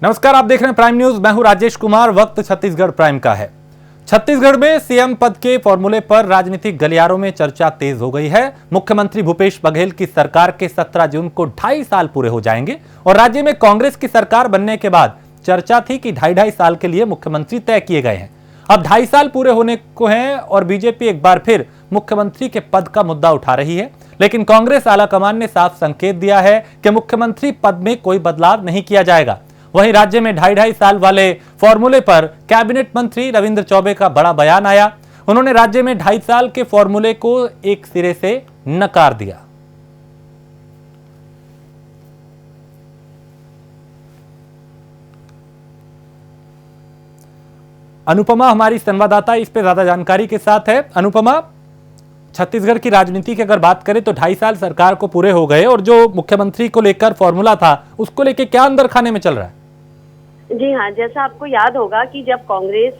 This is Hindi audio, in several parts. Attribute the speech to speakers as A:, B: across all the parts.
A: नमस्कार, आप देख रहे हैं प्राइम न्यूज। मैं हूं राजेश कुमार। वक्त छत्तीसगढ़ प्राइम का है। छत्तीसगढ़ में सीएम पद के फॉर्मूले पर राजनीतिक गलियारों में चर्चा तेज हो गई है। मुख्यमंत्री भूपेश बघेल की सरकार के 17 जून को 2.5 साल पूरे हो जाएंगे और राज्य में कांग्रेस की सरकार बनने के बाद चर्चा थी कि 2.5 साल के लिए मुख्यमंत्री तय किए गए हैं। अब 2.5 साल पूरे होने को हैं और बीजेपी एक बार फिर मुख्यमंत्री के पद का मुद्दा उठा रही है, लेकिन कांग्रेस आलाकमान ने साफ संकेत दिया है कि मुख्यमंत्री पद में कोई बदलाव नहीं किया जाएगा। वहीं राज्य में 2.5 साल वाले फॉर्मूले पर कैबिनेट मंत्री रविंद्र चौबे का बड़ा बयान आया। उन्होंने राज्य में 2.5 साल के फॉर्मूले को एक सिरे से नकार दिया। अनुपमा हमारी संवाददाता इस पे ज्यादा जानकारी के साथ है। अनुपमा, छत्तीसगढ़ की राजनीति की अगर बात करें तो 2.5 साल सरकार को पूरे हो गए और जो मुख्यमंत्री को लेकर फॉर्मूला था उसको लेकर क्या अंदर खाने में चल रहा है?
B: जी हाँ, जैसा आपको याद होगा कि जब कांग्रेस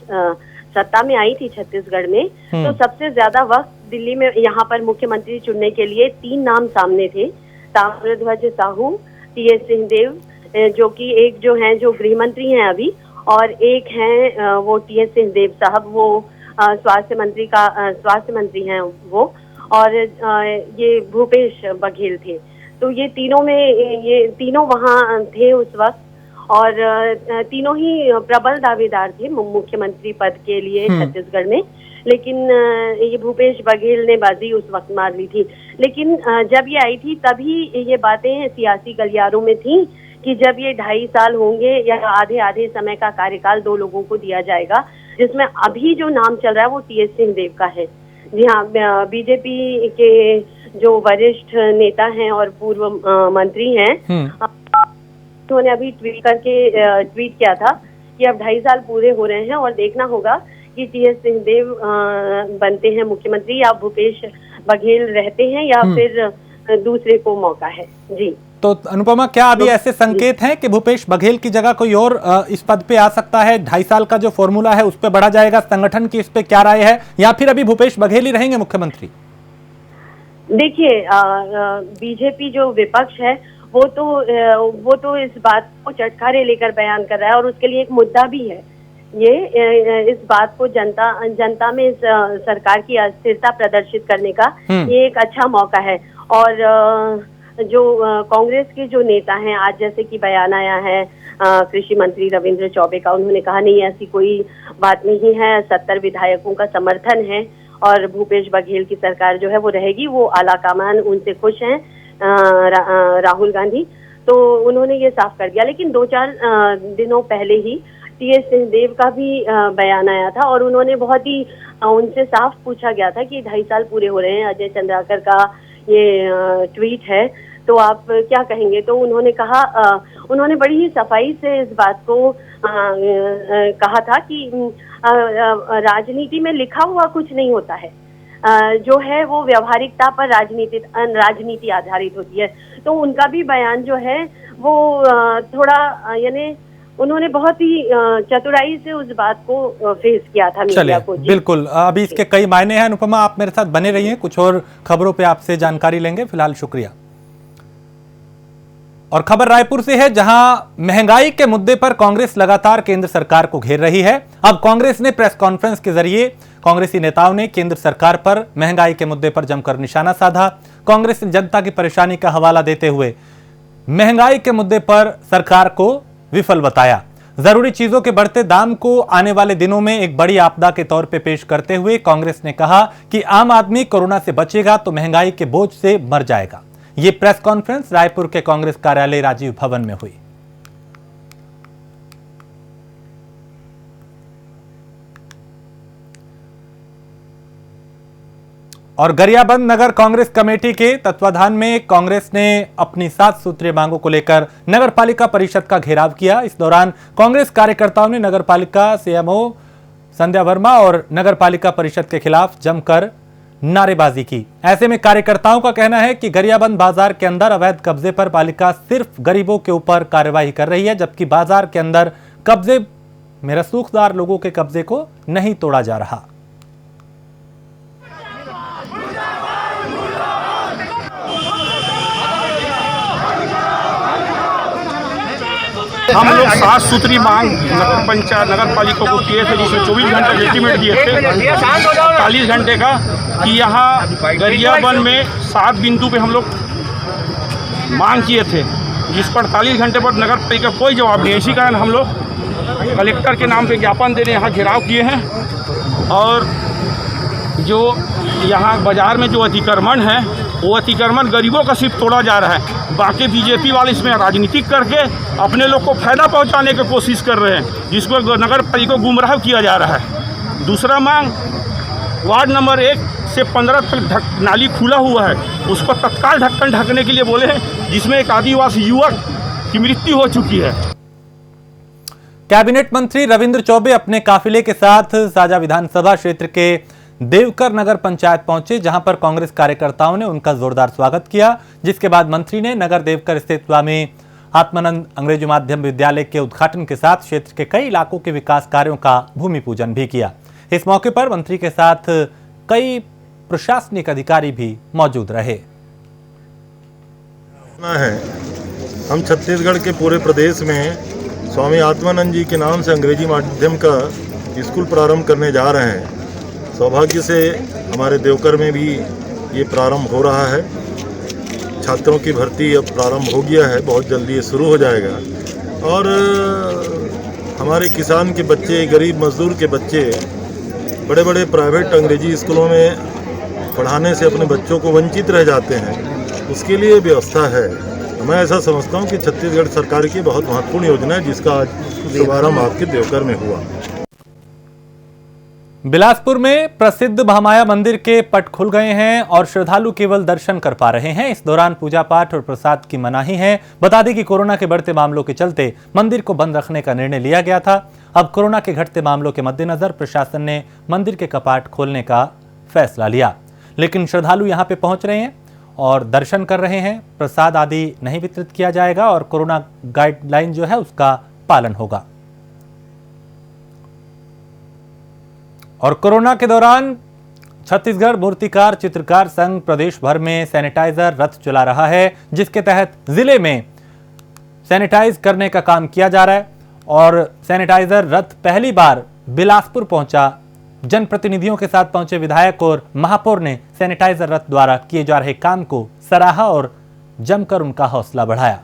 B: सत्ता में आई थी छत्तीसगढ़ में, तो सबसे ज्यादा वक्त दिल्ली में यहाँ पर मुख्यमंत्री चुनने के लिए 3 नाम सामने थे। ताम्रध्वज साहू, टीएस सिंहदेव, जो कि एक जो गृह मंत्री हैं अभी, और एक हैं वो टीएस सिंहदेव साहब, वो स्वास्थ्य मंत्री हैं वो, और ये भूपेश बघेल थे। तो ये तीनों वहाँ थे उस वक्त, और तीनों ही प्रबल दावेदार थे मुख्यमंत्री पद के लिए छत्तीसगढ़ में। लेकिन ये भूपेश बघेल ने बाजी उस वक्त मार ली थी। लेकिन जब ये आई थी तभी ये बातें सियासी गलियारों में थी कि जब ये 2.5 साल होंगे या आधे समय का कार्यकाल 2 लोगों को दिया जाएगा, जिसमें अभी जो नाम चल रहा है वो टीएस सिंहदेव का है। जी हाँ, बीजेपी के जो वरिष्ठ नेता हैं और पूर्व मंत्री हैं, उन्होंने अभी ट्वीट किया था कि अब 2.5 साल पूरे हो रहे हैं और देखना होगा कि टीएस सिंहदेव बनते हैं मुख्यमंत्री या भूपेश बघेल रहते हैं या फिर दूसरे को मौका है। जी
A: तो अनुपमा, क्या अभी ऐसे संकेत हैं कि भूपेश बघेल की जगह कोई और इस पद पे आ सकता है? 2.5 साल का जो फॉर्मूला है उस पे बढ़ा जाएगा? संगठन की इस पे क्या राय है, या फिर अभी भूपेश बघेल ही रहेंगे मुख्यमंत्री?
B: देखिए, बीजेपी जो विपक्ष है वो तो इस बात को चटखारे लेकर बयान कर रहा है और उसके लिए एक मुद्दा भी है। ये इस बात को जनता में इस सरकार की अस्थिरता प्रदर्शित करने का ये एक अच्छा मौका है। और जो कांग्रेस के जो नेता हैं, आज जैसे कि बयान आया है कृषि मंत्री रविंद्र चौबे का, उन्होंने कहा नहीं, ऐसी कोई बात नहीं है, 70 विधायकों का समर्थन है और भूपेश बघेल की सरकार जो है वो रहेगी। वो आलाकमान उनसे खुश हैं, राहुल गांधी, तो उन्होंने ये साफ कर दिया। लेकिन 2-4 दिनों पहले ही टीएस सिंहदेव का भी बयान आया था और उन्होंने बहुत ही उनसे साफ पूछा गया था कि 2.5 साल पूरे हो रहे हैं, अजय चंद्राकर का ये ट्वीट है, तो आप क्या कहेंगे? तो उन्होंने कहा, उन्होंने बड़ी ही सफाई से इस बात को कहा था कि राजनीति में लिखा हुआ कुछ नहीं होता है, जो है वो व्यवहारिकता पर राजनीति आधारित होती है। तो उनका भी बयान जो है वो थोड़ा यानी उन्होंने बहुत ही चतुराई से उस बात को फेस किया था मीडिया को।
A: बिल्कुल, अभी इसके कई मायने हैं। अनुपमा, आप मेरे साथ बने रहिए, कुछ और खबरों पे आपसे जानकारी लेंगे। फिलहाल शुक्रिया। और खबर रायपुर से है, जहां महंगाई के मुद्दे पर कांग्रेस लगातार केंद्र सरकार को घेर रही है। अब कांग्रेस ने प्रेस कॉन्फ्रेंस के जरिए कांग्रेसी नेताओं ने केंद्र सरकार पर महंगाई के मुद्दे पर जमकर निशाना साधा। कांग्रेस ने जनता की परेशानी का हवाला देते हुए महंगाई के मुद्दे पर सरकार को विफल बताया। जरूरी चीजों के बढ़ते दाम को आने वाले दिनों में एक बड़ी आपदा के तौर पर पेश करते हुए कांग्रेस ने कहा कि आम आदमी कोरोना से बचेगा तो महंगाई के बोझ से मर जाएगा। ये प्रेस कॉन्फ्रेंस रायपुर के कांग्रेस कार्यालय राजीव भवन में हुई। और गरियाबंद नगर कांग्रेस कमेटी के तत्वाधान में कांग्रेस ने अपनी 7 सूत्रीय मांगों को लेकर नगर पालिका परिषद का घेराव किया। इस दौरान कांग्रेस कार्यकर्ताओं ने नगर पालिका सीएमओ संध्या वर्मा और नगर पालिका परिषद के खिलाफ जमकर नारेबाजी की। ऐसे में कार्यकर्ताओं का कहना है कि गरियाबंद बाजार के अंदर अवैध कब्जे पर पालिका सिर्फ गरीबों के ऊपर कार्रवाई कर रही है, जबकि बाजार के अंदर कब्जे में रसूखदार लोगों के कब्जे को नहीं तोड़ा जा रहा।
C: हम लोग 7 सूत्री मांग नगर पालिका को किए थे, जिसमें 24 घंटे का एस्टीमेट दिए थे, 40 घंटे का, कि यहाँ गरियाबंद में 7 बिंदु पे हम लोग मांग किए थे, जिस पर 48 घंटे पर नगर पालिका कोई जवाब नहीं। इसी कारण हम लोग कलेक्टर के नाम पे ज्ञापन देने यहाँ घेराव किए हैं। और जो यहाँ बाज़ार में जो अतिक्रमण है, वो अतिक्रमण गरीबों का सिर्फ तोड़ा जा रहा है। बाकी बीजेपी वाले इसमें राजनीतिक करके अपने लोग को फायदा पहुंचाने की कोशिश कर रहे हैं, जिसको नगर पालिका को गुमराह किया जा रहा है। दूसरा मांग, वार्ड नंबर 1 से 15 तक नाली खुला हुआ है, उसको तत्काल ढक्कन ढकने के लिए बोले हैं, जिसमें एक आदिवासी युवक की मृत्यु हो चुकी है।
A: कैबिनेट मंत्री रविंद्र चौबे अपने काफिले के साथ साजा विधानसभा क्षेत्र के देवकर नगर पंचायत पहुंचे, जहां पर कांग्रेस कार्यकर्ताओं ने उनका जोरदार स्वागत किया, जिसके बाद मंत्री ने नगर देवकर स्थित स्वामी आत्मानंद अंग्रेजी माध्यम विद्यालय के उद्घाटन के साथ क्षेत्र के कई इलाकों के विकास कार्यों का भूमि पूजन भी किया। इस मौके पर मंत्री के साथ कई प्रशासनिक अधिकारी भी मौजूद रहे।
D: हम छत्तीसगढ़ के पूरे प्रदेश में स्वामी आत्मानंद जी के नाम से अंग्रेजी माध्यम का स्कूल प्रारंभ करने जा रहे हैं। सौभाग्य से हमारे देवकर में भी ये प्रारंभ हो रहा है। छात्रों की भर्ती अब प्रारंभ हो गया है, बहुत जल्दी ये शुरू हो जाएगा। और हमारे किसान के बच्चे, गरीब मजदूर के बच्चे बड़े बड़े प्राइवेट अंग्रेजी स्कूलों में पढ़ाने से अपने बच्चों को वंचित रह जाते हैं, उसके लिए व्यवस्था है। मैं ऐसा समझता हूँ कि छत्तीसगढ़ सरकार की बहुत महत्वपूर्ण योजना है, जिसका आज शुभारंभ आपके देवकर में हुआ।
A: बिलासपुर में प्रसिद्ध महामाया मंदिर के पट खुल गए हैं और श्रद्धालु केवल दर्शन कर पा रहे हैं। इस दौरान पूजा पाठ और प्रसाद की मनाही है। बता दें कि कोरोना के बढ़ते मामलों के चलते मंदिर को बंद रखने का निर्णय लिया गया था। अब कोरोना के घटते मामलों के मद्देनजर प्रशासन ने मंदिर के कपाट खोलने का फैसला लिया, लेकिन श्रद्धालु यहां पे पहुंच रहे हैं और दर्शन कर रहे हैं। प्रसाद आदि नहीं वितरित किया जाएगा और कोरोना गाइडलाइन जो है उसका पालन होगा। और कोरोना के दौरान छत्तीसगढ़ मूर्तिकार चित्रकार संघ प्रदेश भर में सैनिटाइजर रथ चला रहा है, जिसके तहत जिले में सैनिटाइज करने का काम किया जा रहा है। और सैनिटाइजर रथ पहली बार बिलासपुर पहुंचा। जनप्रतिनिधियों के साथ पहुंचे विधायक और महापौर ने सैनिटाइजर रथ द्वारा किए जा रहे काम को सराहा और जमकर उनका हौसला बढ़ाया।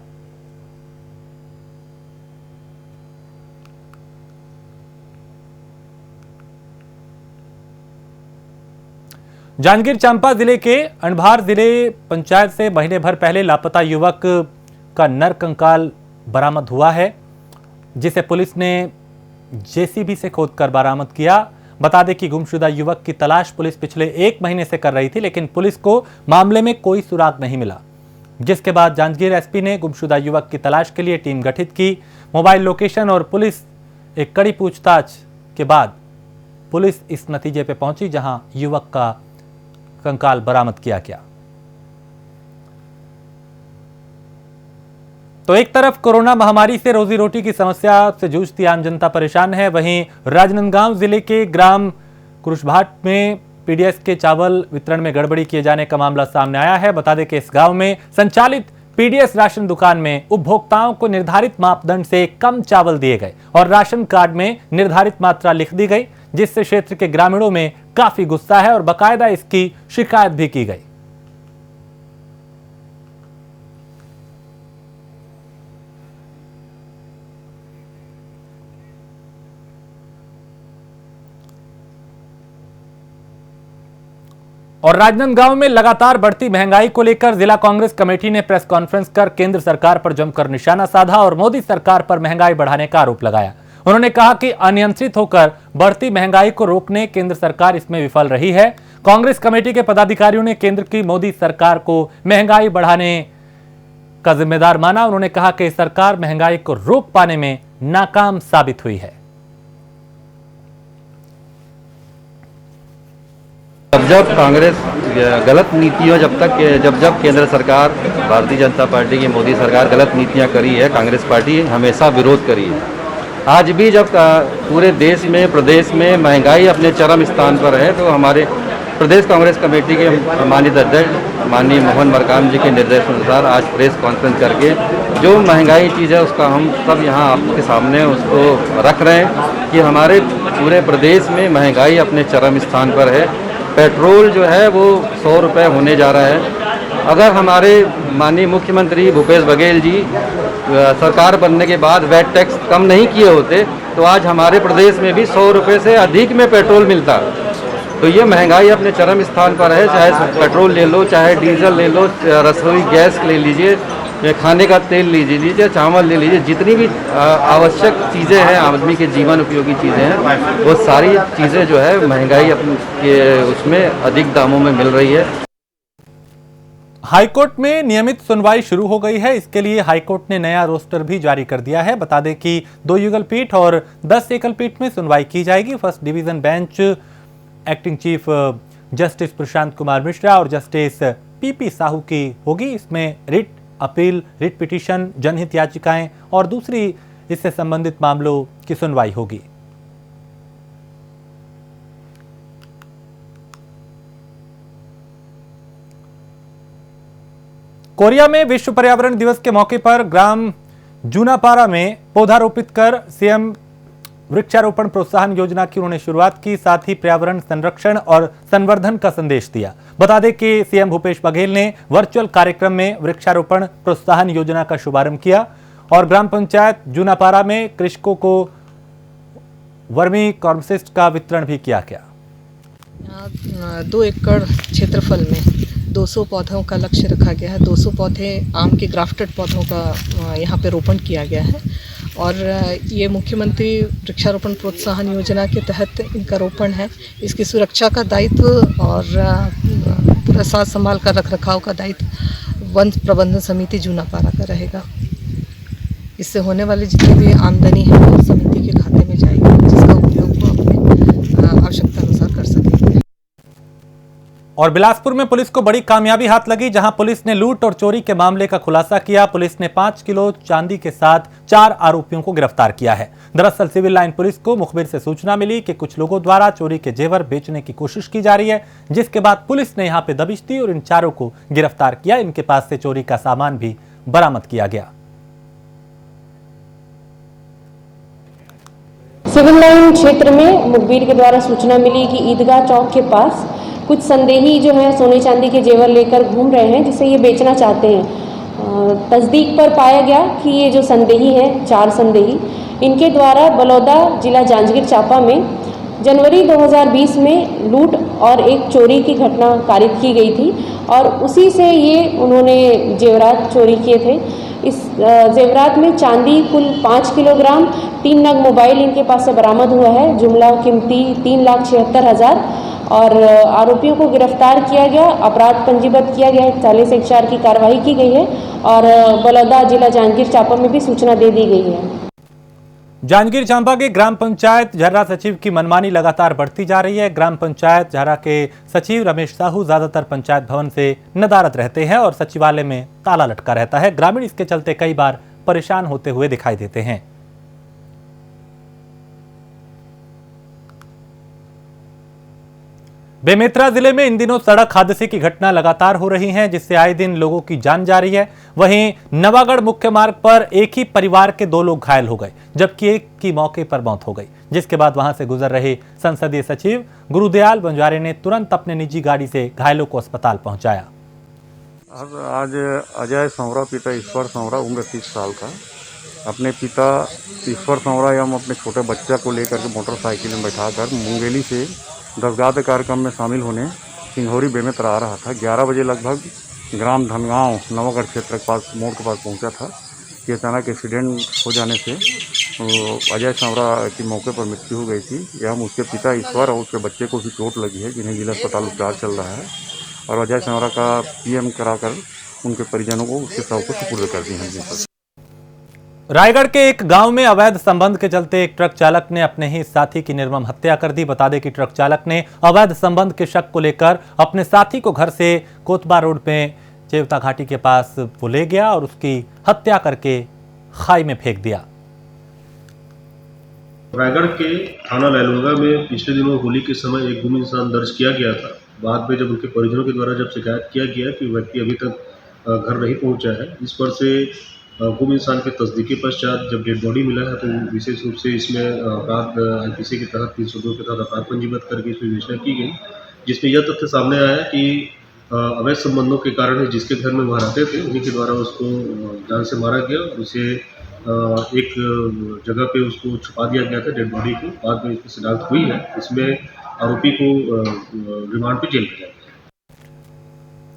A: जांजगीर चांपा जिले के अणभार जिले पंचायत से महीने भर पहले लापता युवक का नर कंकाल बरामद हुआ है, जिसे पुलिस ने जेसीबी से खोदकर बरामद किया। बता दें कि गुमशुदा युवक की तलाश पुलिस पिछले 1 महीने से कर रही थी, लेकिन पुलिस को मामले में कोई सुराग नहीं मिला, जिसके बाद जांजगीर एसपी ने गुमशुदा युवक की तलाश के लिए टीम गठित की। मोबाइल लोकेशन और पुलिस एक कड़ी पूछताछ के बाद पुलिस इस नतीजे पर पहुंची, जहां युवक का कंकाल बरामद किया गया। तो एक तरफ कोरोना महामारी से रोजी रोटी की समस्या से जूझती आम जनता परेशान है, वहीं राजनांदगांव जिले के ग्राम कुरुशभाट में पीडीएस के चावल वितरण में गड़बड़ी किए जाने का मामला सामने आया है। बता दें कि इस गांव में संचालित पीडीएस राशन दुकान में उपभोक्ताओं को निर्धारित मापदंड से कम चावल दिए गए और राशन कार्ड में निर्धारित मात्रा लिख दी गई, जिससे क्षेत्र के ग्रामीणों में काफी गुस्सा है और बाकायदा इसकी शिकायत भी की गई। और राजनांदगांव में लगातार बढ़ती महंगाई को लेकर जिला कांग्रेस कमेटी ने प्रेस कॉन्फ्रेंस कर केंद्र सरकार पर जमकर निशाना साधा और मोदी सरकार पर महंगाई बढ़ाने का आरोप लगाया। उन्होंने कहा कि अनियंत्रित होकर बढ़ती महंगाई को रोकने केंद्र सरकार इसमें विफल रही है। कांग्रेस कमेटी के पदाधिकारियों ने केंद्र की मोदी सरकार को महंगाई बढ़ाने का जिम्मेदार माना। उन्होंने कहा कि सरकार महंगाई को रोक पाने में नाकाम साबित हुई है।
E: जब कांग्रेस गलत नीतियों जब केंद्र सरकार भारतीय जनता पार्टी की मोदी सरकार गलत नीतियां करी है, कांग्रेस पार्टी हमेशा विरोध करी है। आज भी जब पूरे देश में प्रदेश में महंगाई अपने चरम स्थान पर है, तो हमारे प्रदेश कांग्रेस कमेटी के माननीय अध्यक्ष माननीय मोहन मरकाम जी के निर्देश अनुसार आज प्रेस कॉन्फ्रेंस करके जो महंगाई चीज़ है उसका हम सब यहाँ आपके सामने उसको रख रहे हैं कि हमारे पूरे प्रदेश में महंगाई अपने चरम स्थान पर है। पेट्रोल जो है वो 100 रुपये होने जा रहा है। अगर हमारे माननीय मुख्यमंत्री भूपेश बघेल जी सरकार बनने के बाद वैट टैक्स कम नहीं किए होते तो आज हमारे प्रदेश में भी 100 रुपये से अधिक में पेट्रोल मिलता। तो ये महंगाई अपने चरम स्थान पर है, चाहे पेट्रोल ले लो, चाहे डीजल ले लो, रसोई गैस ले लीजिए, खाने का तेल ले लीजिए, चावल ले लीजिए, जितनी भी आवश्यक चीज़ें हैं, आदमी के जीवन उपयोगी चीज़ें हैं, वो सारी चीज़ें जो है महंगाई अपने उसमें अधिक दामों में मिल रही है।
A: हाईकोर्ट में नियमित सुनवाई शुरू हो गई है। इसके लिए हाईकोर्ट ने नया रोस्टर भी जारी कर दिया है। बता दें कि 2 युगल पीठ और 10 एकल पीठ में सुनवाई की जाएगी। First division bench acting chief justice Prashant Kumar Mishra और जस्टिस पीपी साहू की होगी। इसमें रिट, अपील, रिट पिटीशन, जनहित याचिकाएं और दूसरी इससे संबंधित मामलों की सुनवाई होगी। कोरिया में विश्व पर्यावरण दिवस के मौके पर ग्राम जूनापारा में पौधारोपित कर सीएम वृक्षारोपण प्रोत्साहन योजना की उन्होंने शुरुआत की। साथ ही पर्यावरण संरक्षण और संवर्धन का संदेश दिया। बता दें कि सीएम भूपेश बघेल ने वर्चुअल कार्यक्रम में वृक्षारोपण प्रोत्साहन योजना का शुभारंभ किया और ग्राम पंचायत जूनापारा में कृषकों को वर्मी कॉम्पोस्ट का वितरण भी किया गया।
F: 2 एकड़ क्षेत्रफल में 200 पौधों का लक्ष्य रखा गया है। 200 पौधे आम के ग्राफ्टेड पौधों का यहाँ पे रोपण किया गया है और ये मुख्यमंत्री वृक्षारोपण प्रोत्साहन योजना के तहत इनका रोपण है। इसकी सुरक्षा का दायित्व और पूरा साथ संभाल कर रखरखाव का दायित्व वन प्रबंधन समिति जूनापारा का रहेगा। इससे होने वाली जितनी भी आमदनी है वो समिति के खाते में जाएगी, जिसका उपयोग वो अपने आवश्यकता अनुसार कर सकेंगे।
A: और बिलासपुर में पुलिस को बड़ी कामयाबी हाथ लगी, जहां पुलिस ने लूट और चोरी के मामले का खुलासा किया। पुलिस ने 5 किलो चांदी के साथ 4 आरोपियों को गिरफ्तार किया है। दरअसल सिविल लाइन पुलिस को मुखबिर से सूचना मिली कि कुछ लोगों द्वारा चोरी के जेवर बेचने की कोशिश की जा रही है, जिसके बाद पुलिस ने यहां पे दबिश दी और इन चारों को गिरफ्तार किया। इनके पास से चोरी का सामान भी बरामद किया गया।
G: सिविल लाइन क्षेत्र में मुखबिर के द्वारा सूचना मिली कि ईदगाह चौक के पास कुछ संदेही जो हैं सोने चांदी के जेवर लेकर घूम रहे हैं, जिसे ये बेचना चाहते हैं। तस्दीक पर पाया गया कि ये जो संदेही हैं, 4 संदेही, इनके द्वारा बलौदा जिला जांजगीर चांपा में जनवरी 2020 में लूट और एक चोरी की घटना कारित की गई थी और उसी से ये उन्होंने जेवरात चोरी किए थे। इस जेवरात में चांदी कुल 5 किलोग्राम, 3 नग मोबाइल इनके पास से बरामद हुआ है। जुमला कीमती 3,76,000 और आरोपियों को गिरफ्तार किया गया, अपराध पंजीबद्ध किया गया है। 40/1 की कार्रवाई की गई है और बलौदा जिला जांजगीर चांपा में भी सूचना दे दी गई है।
A: जांजगीर चांपा के ग्राम पंचायत झर्रा सचिव की मनमानी लगातार बढ़ती जा रही है। ग्राम पंचायत झर्रा के सचिव रमेश साहू ज्यादातर पंचायत भवन से नदारद रहते हैं और सचिवालय में ताला लटका रहता है। ग्रामीण इसके चलते कई बार परेशान होते हुए दिखाई देते हैं। बेमेतरा जिले में इन दिनों सड़क हादसे की घटना लगातार हो रही हैं, जिससे आए दिन लोगों की जान जा रही है। वहीं नवागढ़ मुख्य मार्ग पर एक ही परिवार के 2 लोग घायल हो गए, जबकि एक की मौके पर मौत हो गई, जिसके बाद वहां से गुजर रहे संसदीय सचिव गुरुदयाल बंजारे ने तुरंत अपने निजी गाड़ी से घायलों को अस्पताल पहुंचाया।
H: आज अजय सौरा पिता ईश्वर सौरा उम्र 30 साल का, अपने पिता ईश्वर सौरा एवं अपने छोटे बच्चा को लेकर के मोटरसाइकिल में बैठाकर मुंगेली से दसगांव कार्यक्रम में शामिल होने सिंघौरी बेमेतरा आ रहा था। 11 बजे लगभग ग्राम धनगांव नवागढ़ क्षेत्र के पास मोड़ के पास पहुंचा था कि अचानक एक्सीडेंट हो जाने से अजय सौरा की मौके पर मृत्यु हो गई थी। एवं उसके पिता ईश्वर और उसके बच्चे को भी चोट लगी है, जिन्हें जिला अस्पताल उपचार चल रहा है और अजय सौरा का पीएम कराकर उनके परिजनों को उसके शव को सुपुर्द कर दी है।
A: रायगढ़ के एक गांव में अवैध संबंध के चलते एक ट्रक चालक ने अपने ही साथी की निर्मम हत्या कर दी। बता दें कि ट्रक चालक ने अवैध संबंध के शक को लेकर अपने साथी को घर से कोतबा रोड में चेवता घाटी के पास वो ले गया और उसकी हत्या करके खाई में फेंक दिया।
I: रायगढ़ के थाना लैलूंगा में पिछले दिनों होली के समय एक गुम इंसान दर्ज किया गया था। बाद में जब उनके परिजनों के द्वारा जब शिकायत किया गया कि व्यक्ति अभी तक घर नहीं पहुंचा है, इस पर से गुम इंसान के तस्दीक के पश्चात जब डेड बॉडी मिला है तो विशेष रूप से इसमें अपराध IPC के तहत 302 के तहत अपराध पंजीबद्ध करके इसमें विवेचना की गई, जिसमें यह तथ्य सामने आया कि अवैध संबंधों के कारण जिसके घर में वह रहते थे उन्हीं के द्वारा उसको जान से मारा गया। उसे एक जगह पे उसको छुपा दिया गया था डेड बॉडी को। बाद में इसकी शिनाख्त हुई है। इसमें आरोपी को रिमांड पे जेल भेजा गया।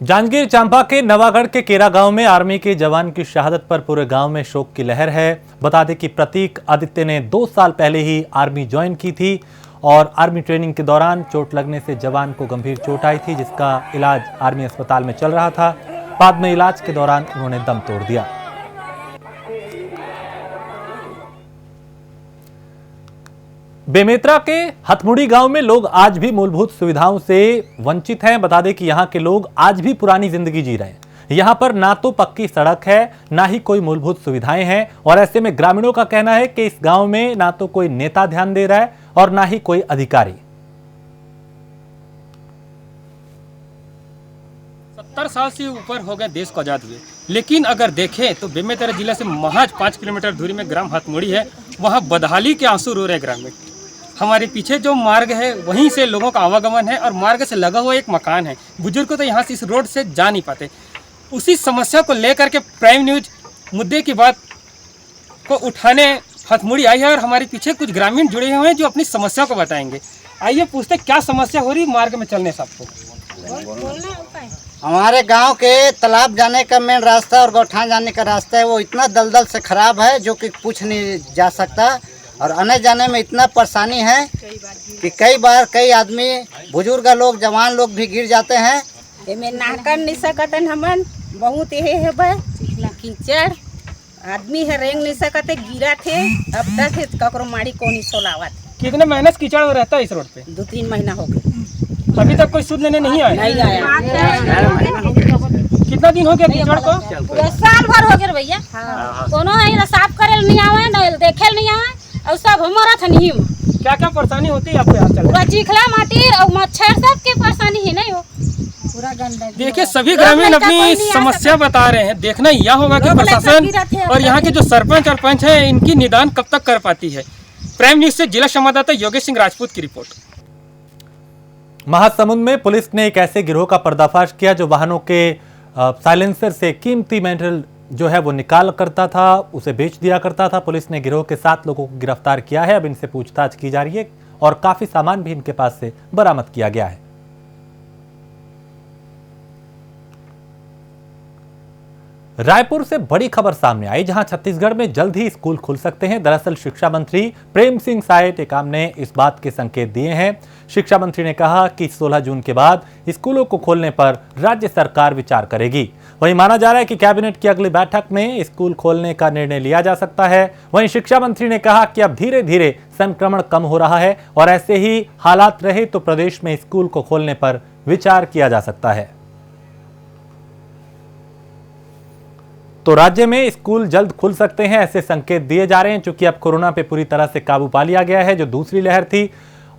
A: जांजगीर चांपा के नवागढ़ के केरा गांव में आर्मी के जवान की शहादत पर पूरे गांव में शोक की लहर है। बता दें कि प्रतीक आदित्य ने 2 साल पहले ही आर्मी ज्वाइन की थी और आर्मी ट्रेनिंग के दौरान चोट लगने से जवान को गंभीर चोट आई थी, जिसका इलाज आर्मी अस्पताल में चल रहा था। बाद में इलाज के दौरान उन्होंने दम तोड़ दिया। बेमेतरा के हथमुड़ी गांव में लोग आज भी मूलभूत सुविधाओं से वंचित हैं। बता दें कि यहां के लोग आज भी पुरानी जिंदगी जी रहे हैं। यहां पर ना तो पक्की सड़क है, ना ही कोई मूलभूत सुविधाएं हैं और ऐसे में ग्रामीणों का कहना है कि इस गांव में ना तो कोई नेता ध्यान दे रहा है और ना ही कोई अधिकारी।
J: 70 साल से ऊपर हो गए देश को आज़ाद हुए, लेकिन अगर देखें तो बेमेतरा जिला से महज 5 किलोमीटर दूरी में ग्राम हथमुड़ी है। वहाँ बदहाली के आंसू रो रहे ग्रामीण। हमारे पीछे जो मार्ग है वहीं से लोगों का आवागमन है और मार्ग से लगा हुआ एक मकान है। बुजुर्ग तो यहाँ से इस रोड से जा नहीं पाते। उसी समस्या को लेकर के प्राइम न्यूज मुद्दे की बात को उठाने हथमुड़ी आई है और हमारे पीछे कुछ ग्रामीण जुड़े हुए हैं जो अपनी समस्या को बताएंगे। आइए पूछते क्या समस्या हो रही मार्ग में चलने से आपको।
K: हमारे गांव के तालाब जाने का मेन रास्ता और गौठान जाने का रास्ता है, वो इतना दलदल से खराब है जो कि पूछ नहीं जा सकता और आने जाने में इतना परेशानी है कि कई बार कई आदमी बुजुर्ग लोग जवान लोग भी गिर जाते हैं।
L: एमे नाकर नहीं सकतन हमन बहुत ये है कीचड़ आदमी है रेंग नहीं सकते गिरा थे। अब तक ककरो माड़ी कोनी सोलावत।
J: कितने महीने से कीचड़ रहता है इस रोड पे?
L: 2-3 महीना हो गए।
J: अभी तक कोई सुध लेने नहीं आया?
L: नहीं आया।
J: कितना दिन हो गया कीचड़ को?
L: पूरा साल भर हो गया भैया। कोनो है साफ करे नहीं आवे ना देखे नहीं आवे और सब हमारा था नहीं।
J: क्या क्या परेशानी होती है आपको यहाँ चल?
L: पूरा चिखला माटी और मच्छर सब के परेशानी है नहीं हो पूरा गंदा।
J: देखिए सभी ग्रामीण अपनी समस्या बता रहे हैं। देखना यह होगा कि प्रशासन और यहाँ के जो सरपंच और पंच है इनकी निदान कब तक कर पाती है। प्राइम न्यूज से जिला संवाददाता योगेश सिंह राजपूत की रिपोर्ट।
A: महासमुंद में पुलिस ने एक ऐसे गिरोह का पर्दाफाश किया जो वाहनों के साइलेंसर से कीमती मेटल जो है वो निकाल करता था, उसे बेच दिया करता था। पुलिस ने गिरोह के 7 लोगों को गिरफ्तार किया है। अब इनसे पूछताछ की जा रही है और काफी सामान भी इनके पास से बरामद किया गया है। रायपुर से बड़ी खबर सामने आई, जहां छत्तीसगढ़ में जल्द ही स्कूल खुल सकते हैं। दरअसल शिक्षा मंत्री प्रेम सिंह साय टेकाम ने इस बात के संकेत दिए हैं। शिक्षा मंत्री ने कहा कि 16 जून के बाद स्कूलों को खोलने पर राज्य सरकार विचार करेगी। वहीं माना जा रहा है कि कैबिनेट की अगली बैठक में स्कूल खोलने का निर्णय लिया जा सकता है। वहीं शिक्षा मंत्री ने कहा कि अब धीरे धीरे संक्रमण कम हो रहा है और ऐसे ही हालात रहे तो प्रदेश में स्कूल को खोलने पर विचार किया जा सकता है। तो राज्य में स्कूल जल्द खुल सकते हैं, ऐसे संकेत दिए जा रहे हैं। चूंकि अब कोरोना पे पूरी तरह से काबू पा लिया गया है, जो दूसरी लहर थी,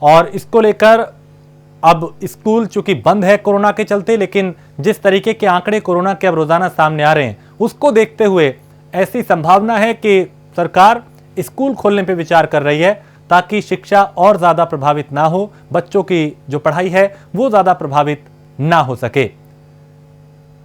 A: और इसको लेकर अब स्कूल चूंकि बंद है कोरोना के चलते, लेकिन जिस तरीके के आंकड़े कोरोना के अब रोजाना सामने आ रहे हैं उसको देखते हुए ऐसी संभावना है कि सरकार स्कूल खोलने पर विचार कर रही है ताकि शिक्षा और ज्यादा प्रभावित ना हो, बच्चों की जो पढ़ाई है वो ज्यादा प्रभावित ना हो सके।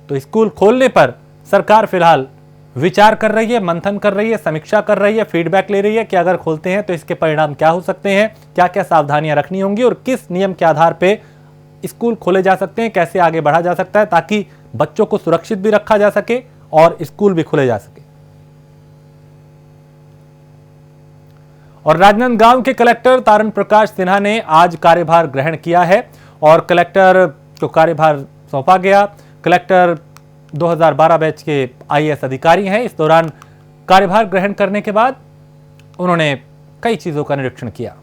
A: तो स्कूल खोलने पर सरकार फिलहाल विचार कर रही है, मंथन कर रही है, समीक्षा कर रही है, फीडबैक ले रही है कि अगर खोलते हैं तो इसके परिणाम क्या हो सकते हैं, क्या क्या सावधानियां रखनी होंगी और किस नियम के आधार पे स्कूल खोले जा सकते हैं, कैसे आगे बढ़ा जा सकता है ताकि बच्चों को सुरक्षित भी रखा जा सके और स्कूल भी खुले जा सके। और राजनांदगांव के कलेक्टर तारण प्रकाश सिन्हा ने आज कार्यभार ग्रहण किया है और कलेक्टर को कार्यभार सौंपा गया। कलेक्टर 2012 बैच के IAS अधिकारी हैं। इस दौरान कार्यभार ग्रहण करने के बाद उन्होंने कई चीजों का निरीक्षण किया।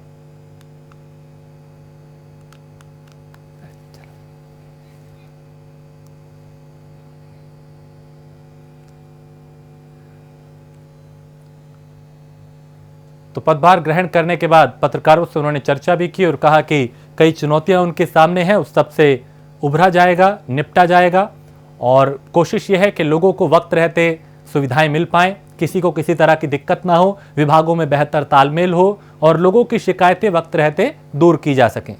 A: तो पदभार ग्रहण करने के बाद पत्रकारों से उन्होंने चर्चा भी की और कहा कि कई चुनौतियां उनके सामने हैं, उस सब से उभरा जाएगा, निपटा जाएगा और कोशिश यह है कि लोगों को वक्त रहते सुविधाएं मिल पाएं। किसी को किसी तरह की दिक्कत ना हो, विभागों में बेहतर तालमेल हो और लोगों की शिकायतें वक्त रहते दूर की जा सकें।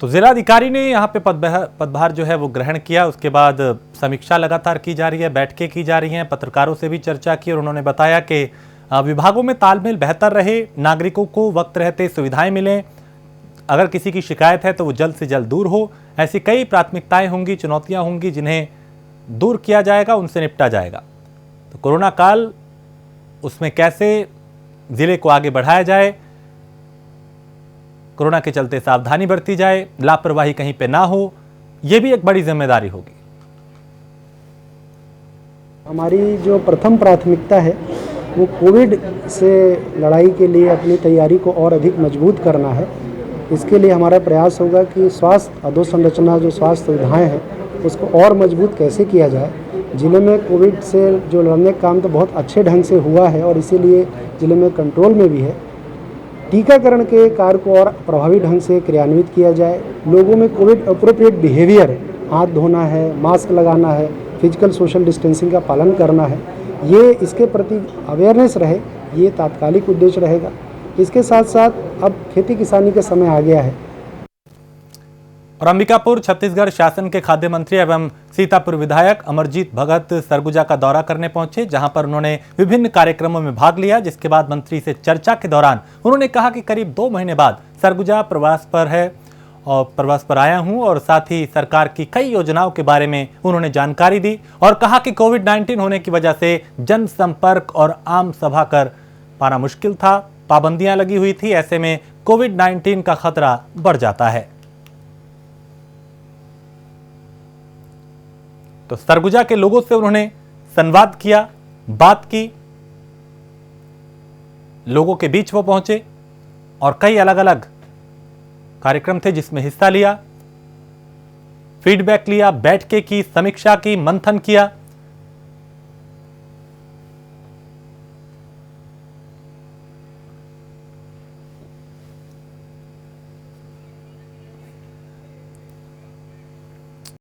A: तो जिलाधिकारी ने यहाँ पे पदभार जो है वो ग्रहण किया। उसके बाद समीक्षा लगातार की जा रही है, बैठकें की जा रही हैं, पत्रकारों से भी चर्चा की और उन्होंने बताया कि विभागों में तालमेल बेहतर रहे, नागरिकों को वक्त रहते सुविधाएं मिलें, अगर किसी की शिकायत है तो वो जल्द से जल्द दूर हो। ऐसी कई प्राथमिकताएं होंगी, चुनौतियां होंगी जिन्हें दूर किया जाएगा, उनसे निपटा जाएगा। तो कोरोना काल, उसमें कैसे जिले को आगे बढ़ाया जाए, कोरोना के चलते सावधानी बरती जाए, लापरवाही कहीं पे ना हो, यह भी एक बड़ी जिम्मेदारी होगी।
M: हमारी जो प्रथम प्राथमिकता है वो कोविड से लड़ाई के लिए अपनी तैयारी को और अधिक मजबूत करना है। इसके लिए हमारा प्रयास होगा कि स्वास्थ्य अधोसंरचना, जो स्वास्थ्य सुविधाएं हैं, उसको और मजबूत कैसे किया जाए। जिले में कोविड से जो लड़ने का काम तो बहुत अच्छे ढंग से हुआ है और इसीलिए जिले में कंट्रोल में भी है। टीकाकरण के कार्य को और प्रभावी ढंग से क्रियान्वित किया जाए। लोगों में कोविड अप्रोप्रिएट बिहेवियर, हाथ धोना है, मास्क लगाना है, फिजिकल सोशल डिस्टेंसिंग का पालन करना है, ये इसके प्रति अवेयरनेस रहे, ये तात्कालिक उद्देश्य रहेगा। इसके साथ साथ अब खेती किसानी का समय आ गया है।
A: और अंबिकापुर छत्तीसगढ़ शासन के खाद्य मंत्री एवं सीतापुर विधायक अमरजीत भगत सरगुजा का दौरा करने पहुंचे, जहां पर उन्होंने विभिन्न कार्यक्रमों में भाग लिया। जिसके बाद मंत्री से चर्चा के दौरान उन्होंने कहा कि करीब 2 महीने बाद सरगुजा प्रवास पर है और प्रवास पर आया हूं और साथ ही सरकार की कई योजनाओं के बारे में उन्होंने जानकारी दी और कहा कि कोविड-19 होने की वजह से जनसंपर्क और आम सभा कर पाना मुश्किल था, पाबंदियां लगी हुई थी, ऐसे में कोविड-19 का खतरा बढ़ जाता है। तो सरगुजा के लोगों से उन्होंने संवाद किया, बात की, लोगों के बीच वो पहुंचे और कई अलग अलग कार्यक्रम थे जिसमें हिस्सा लिया, फीडबैक लिया, बैठकें की, समीक्षा की, मंथन किया।